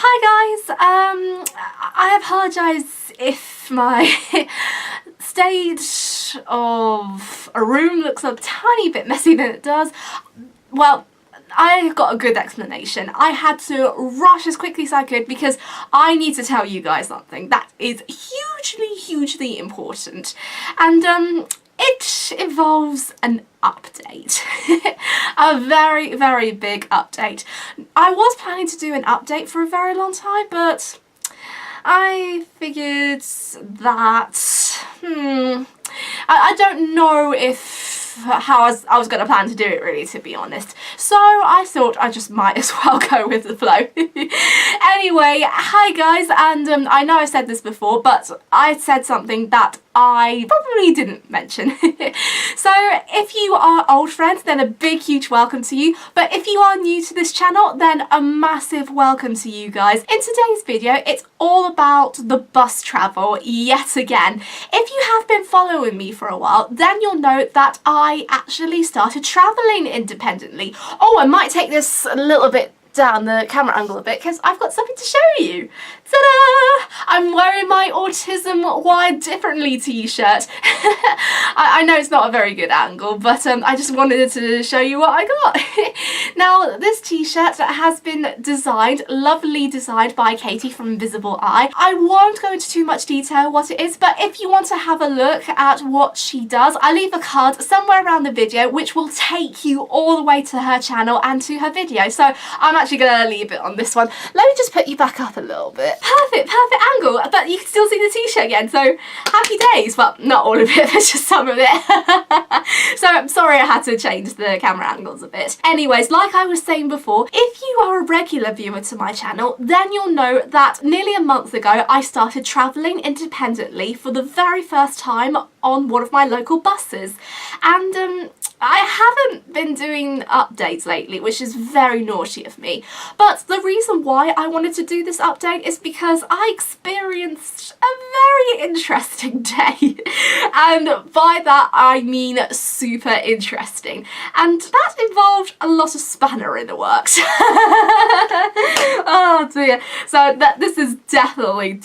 Hi guys, I apologise if my stage of a room looks a tiny bit messy than it does. Well, I got a good explanation. I had to rush as quickly as I could because I need to tell you guys something that is hugely important. And it involves an update. A very big update. I was planning to do an update for a very long time, but I figured that I don't know how I was going to plan to do it, really, to be honest. So I thought I just might as well go with the flow. Anyway, hi guys, and I know I said this before, but I said something that I probably didn't mention. So if you are old friends, then a big huge welcome to you, but if you are new to this channel, then a massive welcome to you guys. In today's video, it's all about the bus travel yet again. If you have been following me for a while, then you'll know that I actually started travelling independently. Oh, I might take this a little bit down the camera angle a bit because I've got something to show you. Ta-da! I'm wearing my Autism Wired Differently t-shirt. I know it's not a very good angle, but I just wanted to show you what I got. Now, this t-shirt has been designed, lovely designed by Katy from InvisibleI. I won't go into too much detail what it is, but if you want to have a look at what she does, I'll leave a card somewhere around the video which will take you all the way to her channel and to her video. So I'm actually going to leave it on this one. Let me just put you back up a little bit. Perfect angle, but you can still see the t-shirt again, so happy days. Well, not all of it, but just some of it. So I'm sorry I had to change the camera angles a bit. Anyways, like I was saying before, if you are a regular viewer to my channel, then you'll know that nearly a month ago I started travelling independently for the very first time on one of my local buses. And I haven't been doing updates lately, which is very naughty of me. But the reason why I wanted to do this update is because I experienced a very interesting day. And by that I mean super interesting. And that involved a lot of spanner in the works. Oh dear. So this is definitely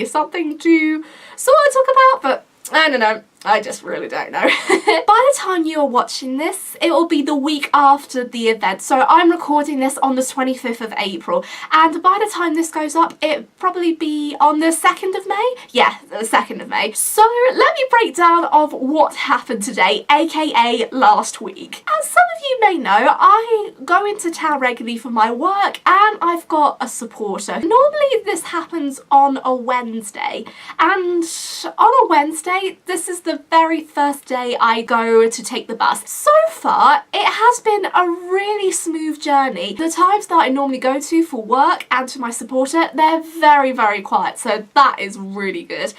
something to sort of talk about, but I don't know. I just really don't know. By the time you're watching this, it will be the week after the event. So I'm recording this on the 25th of April. And by the time this goes up, it'll probably be on the 2nd of May? Yeah, the 2nd of May. So let me break down of what happened today, aka last week. As some of you may know, I go into town regularly for my work and I've got a supporter. Normally this happens on a Wednesday. And on a Wednesday, this is the very first day I go to take the bus. So far, it has been a really smooth journey. The times that I normally go to for work and to my supporter, they're very quiet, so that is really good.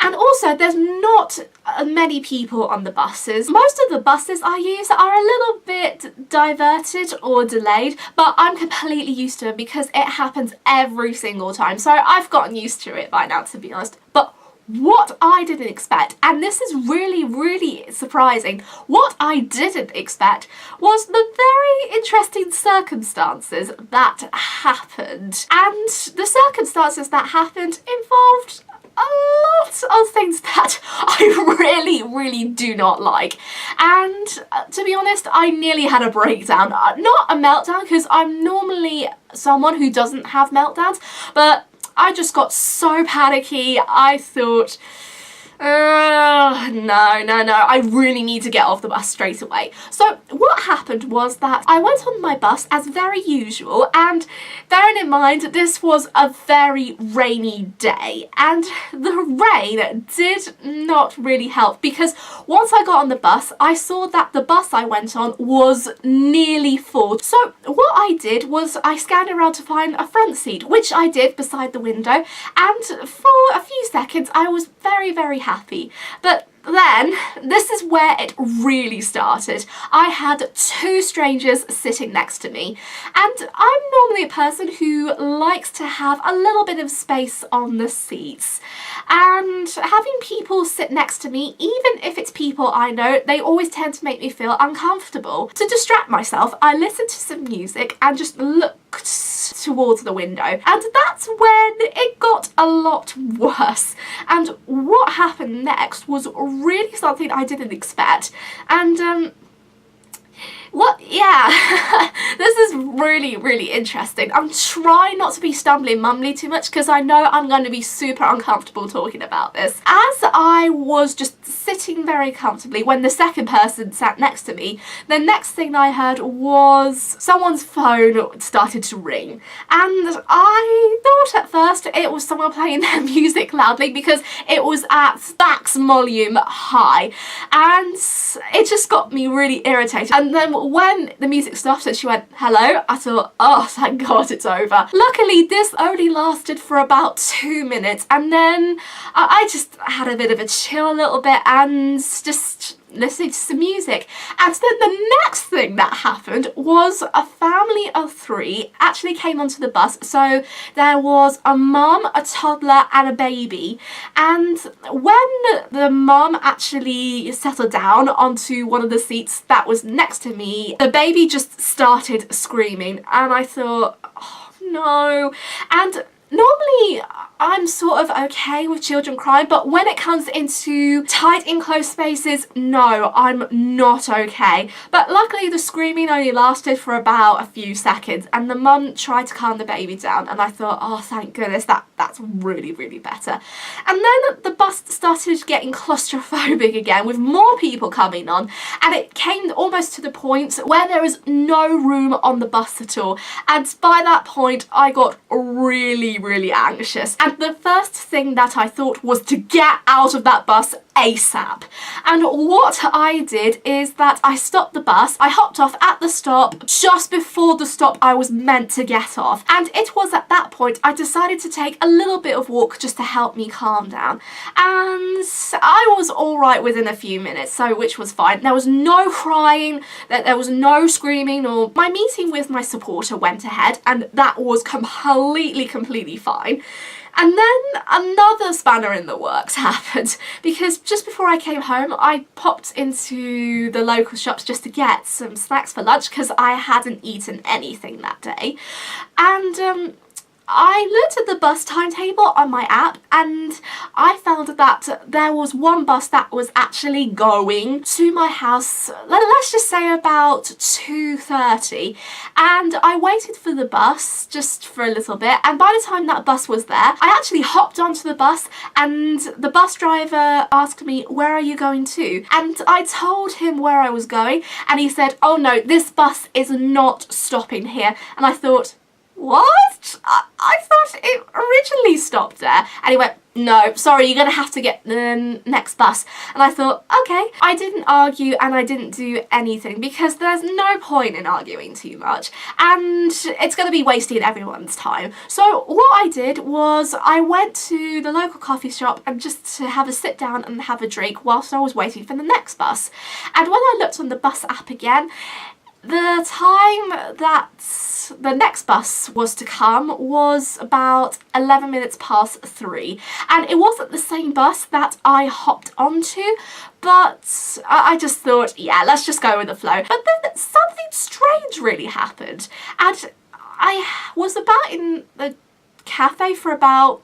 And also, there's not many people on the buses. Most of the buses I use are a little bit diverted or delayed, but I'm completely used to it because it happens every single time. So I've gotten used to it by now, to be honest. But what I didn't expect, and this is really surprising, what I didn't expect was the very interesting circumstances that happened. And the circumstances that happened involved a lot of things that I really do not like. And to be honest, I nearly had a breakdown. Not a meltdown, because I'm normally someone who doesn't have meltdowns, but I just got so panicky. I thought, no, I really need to get off the bus straight away. So what happened was that I went on my bus as very usual, and bearing in mind this was a very rainy day, and the rain did not really help because once I got on the bus I saw that the bus I went on was nearly full. So what I did was I scanned around to find a front seat, which I did beside the window, and for a few seconds I was very happy. But then, this is where it really started. I had two strangers sitting next to me, and I'm normally a person who likes to have a little bit of space on the seats. And having people sit next to me, even if it's people I know, they always tend to make me feel uncomfortable. To distract myself, I listened to some music and just looked towards the window. And that's when it got a lot worse. And what happened next was really something I didn't expect. And this is really, really interesting. I'm trying not to be stumbling mumbly too much because I know I'm going to be super uncomfortable talking about this. As I was just sitting very comfortably when the second person sat next to me, the next thing I heard was someone's phone started to ring. And I thought at first it was someone playing their music loudly because it was at max volume high. And it just got me really irritated. And then when the music stopped and she went, hello, I thought, oh, thank God it's over. Luckily, this only lasted for about 2 minutes, and then I just had a bit of a chill a little bit and just listening to some music. And then the next thing that happened was a family of 3 actually came onto the bus. So there was a mum, a toddler and a baby. And when the mum actually settled down onto one of the seats that was next to me, the baby just started screaming, and I thought, oh no. And normally I'm sort of okay with children crying, but when it comes into tight enclosed spaces, no, I'm not okay. But luckily the screaming only lasted for about a few seconds, and the mum tried to calm the baby down, and I thought, oh thank goodness, that's really, really better. And then the bus started getting claustrophobic again with more people coming on, and it came almost to the point where there was no room on the bus at all. And by that point I got really, really anxious. And the first thing that I thought was to get out of that bus ASAP. And what I did is that I stopped the bus, I hopped off at the stop just before the stop I was meant to get off. And it was at that point I decided to take a little bit of walk just to help me calm down. And I was alright within a few minutes, so which was fine. There was no crying, there was no screaming, or my meeting with my supporter went ahead, and that was completely fine. And then another spanner in the works happened, because just before I came home I popped into the local shops just to get some snacks for lunch because I hadn't eaten anything that day. And I looked at the bus timetable on my app, and I found that there was one bus that was actually going to my house, let's just say about 2:30, and I waited for the bus just for a little bit, and by the time that bus was there, I actually hopped onto the bus, and the bus driver asked me, where are you going to? And I told him where I was going, and he said, oh no, this bus is not stopping here. And I thought, what? I thought it originally stopped there. And he went, no, sorry, you're gonna have to get the next bus. And I thought, okay. I didn't argue and I didn't do anything because there's no point in arguing too much and it's gonna be wasting everyone's time. So what I did was I went to the local coffee shop and just to have a sit down and have a drink whilst I was waiting for the next bus. And when I looked on the bus app again, the time that the next bus was to come was about 11 minutes past 3, and it wasn't the same bus that I hopped onto, but I just thought, yeah, let's just go with the flow. But then something strange really happened, and I was about in the cafe for about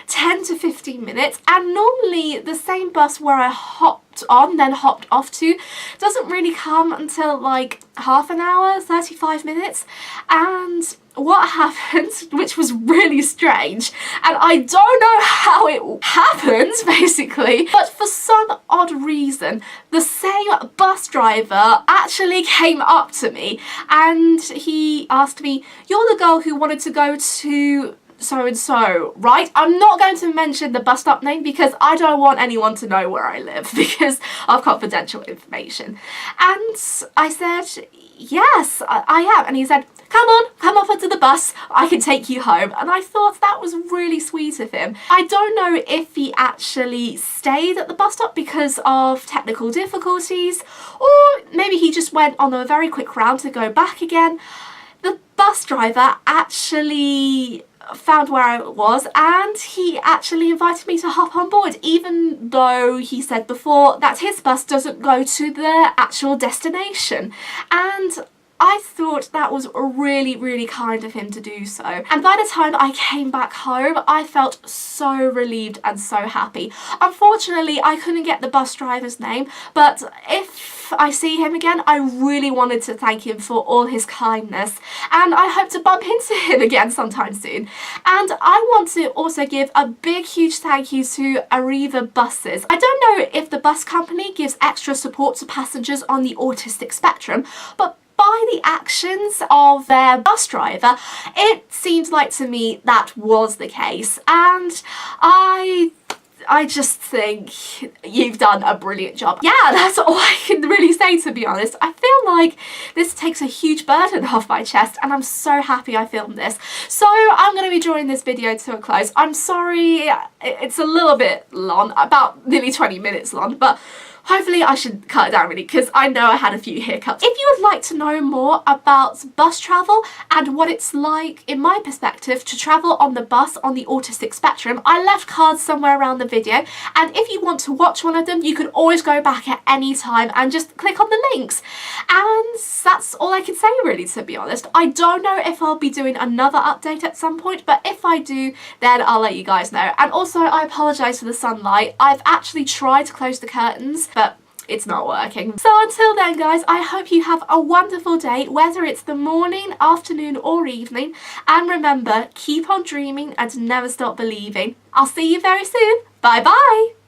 10 to 15 minutes, and normally the same bus where I hopped on then hopped off to doesn't really come until like half an hour, 35 minutes. And what happened, which was really strange, and I don't know how it happened basically, but for some odd reason the same bus driver actually came up to me and he asked me, you're the girl who wanted to go to so and so, right? I'm not going to mention the bus stop name because I don't want anyone to know where I live because of confidential information. And I said, yes, I am. And he said, come on, come up onto the bus, I can take you home. And I thought that was really sweet of him. I don't know if he actually stayed at the bus stop because of technical difficulties, or maybe he just went on a very quick round to go back again. The bus driver actually found where I was and he actually invited me to hop on board, even though he said before that his bus doesn't go to the actual destination. And I thought that was really, really kind of him to do so. And by the time I came back home, I felt so relieved and so happy. Unfortunately, I couldn't get the bus driver's name, but if I see him again, I really wanted to thank him for all his kindness, and I hope to bump into him again sometime soon. And I want to also give a big, huge thank you to Arriva Buses. I don't know if the bus company gives extra support to passengers on the autistic spectrum, but by the actions of their bus driver, it seems like to me that was the case, and I just think you've done a brilliant job. Yeah, that's all I can really say, to be honest. I feel like this takes a huge burden off my chest, and I'm so happy I filmed this. So I'm going to be drawing this video to a close. I'm sorry, it's a little bit long, about nearly 20 minutes long, but hopefully I should cut it down really, because I know I had a few hiccups. If you would like to know more about bus travel and what it's like, in my perspective, to travel on the bus on the autistic spectrum, I left cards somewhere around the video, and if you want to watch one of them, you can always go back at any time and just click on the links. And that's all I can say really, to be honest. I don't know if I'll be doing another update at some point, but if I do, then I'll let you guys know. And also, I apologise for the sunlight. I've actually tried to close the curtains, but it's not working. So until then, guys, I hope you have a wonderful day, whether it's the morning, afternoon or evening. And remember, keep on dreaming and never stop believing. I'll see you very soon. Bye bye.